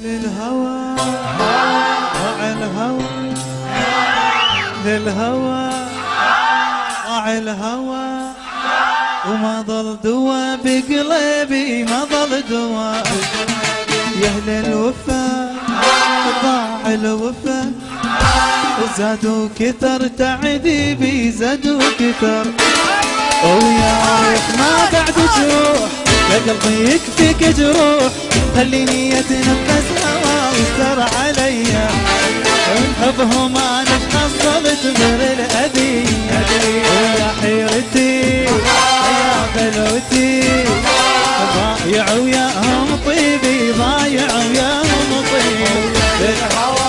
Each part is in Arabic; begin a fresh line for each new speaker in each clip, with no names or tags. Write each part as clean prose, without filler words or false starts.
للهوى ضاع الهوى للهوى ضاع الهوى وما ضل دوا بقلبي ما ضل دوا يا اهل الوفا ضاع الوفا وزادوا كثر تعذيبي زادوا كثر ويا روح ما بعد تروح يا قلبي يكفيك جروح خليني اتنفس هوا ويسر عليا حبهم انا تحصلت غير الاذية ويا حيرتي يا بلوتي ضايع وياهم طيبي ضايع وياهم طيبي للهوى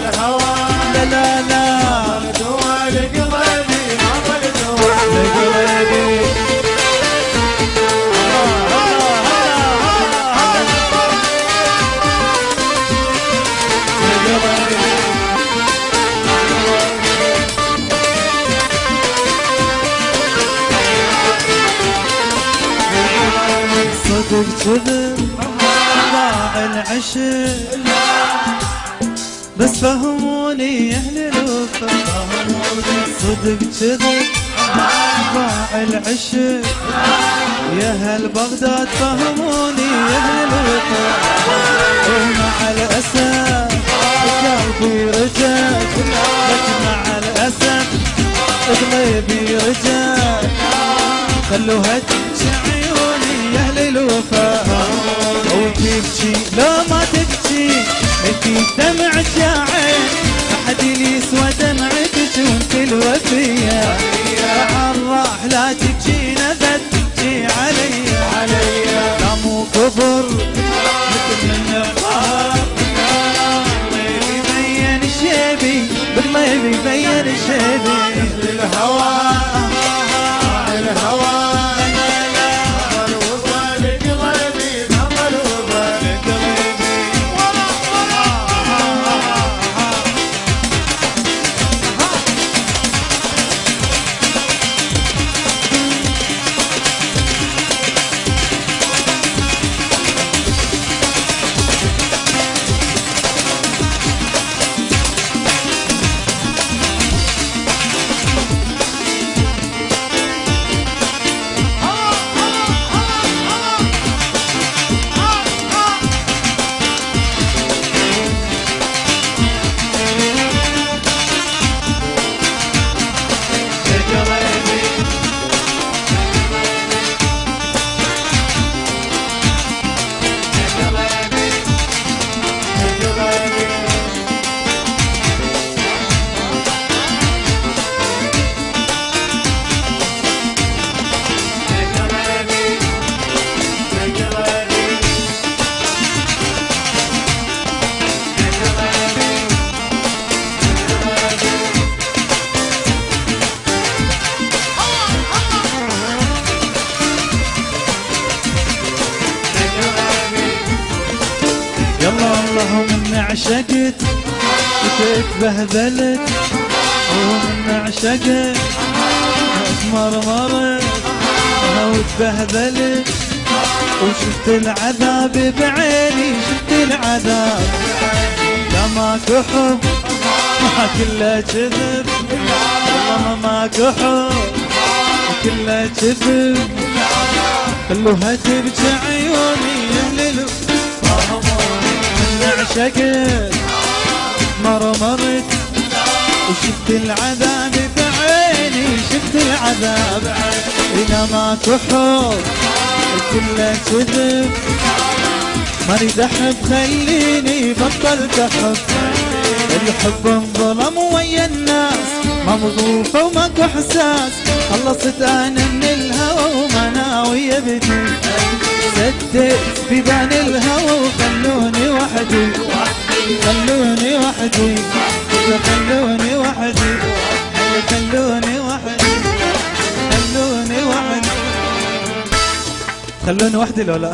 الهوى لا لا لا دوا لقلبي ما ضل دوا لقلبي صدق كذب ضاع العشق بس فهموني اهل الوفا صدق كذب ضاع العشق يا هل بغداد فهموني اهل الوفا ومع الاسف قلبي رجع لك مع الاسف قلبي رجع خلوها تمشي عيوني يا اهل الوفا وتبكي لو ما تبكي اكيد دمعك يا عين ما حد يسوى دمعك وانت الوفيه راح لا تبكي نبت تبكي علي لا مو كبر مثل من القهر بالطيب يبين شيبي بالطيب يبين شيبي للهوى الهوى والله من عشقت وتبهذلت ومن عشقت مرمرت وتبهذلت وشفت العذاب بعيني شفت العذاب لا ماكو حب ما كله كذب والله ماكو حب كله كذب خلوها تبكي عيوني اهل عشقت مرمرت وشفت العذاب بعيني شفت العذاب إذا ماكو حب كله كذب ما اريد احب خليني بطلت احب الحب انظلم ويا الناس ما مظروفه وماكو احساس خلصت انا من الهوى وما ناوي ابدي سدت بيبان الهوى وخلوني وحدي خلوني وحدي خلوني وحدي خلوني وحدي خلوني وحدي خلوني وحدي لو لا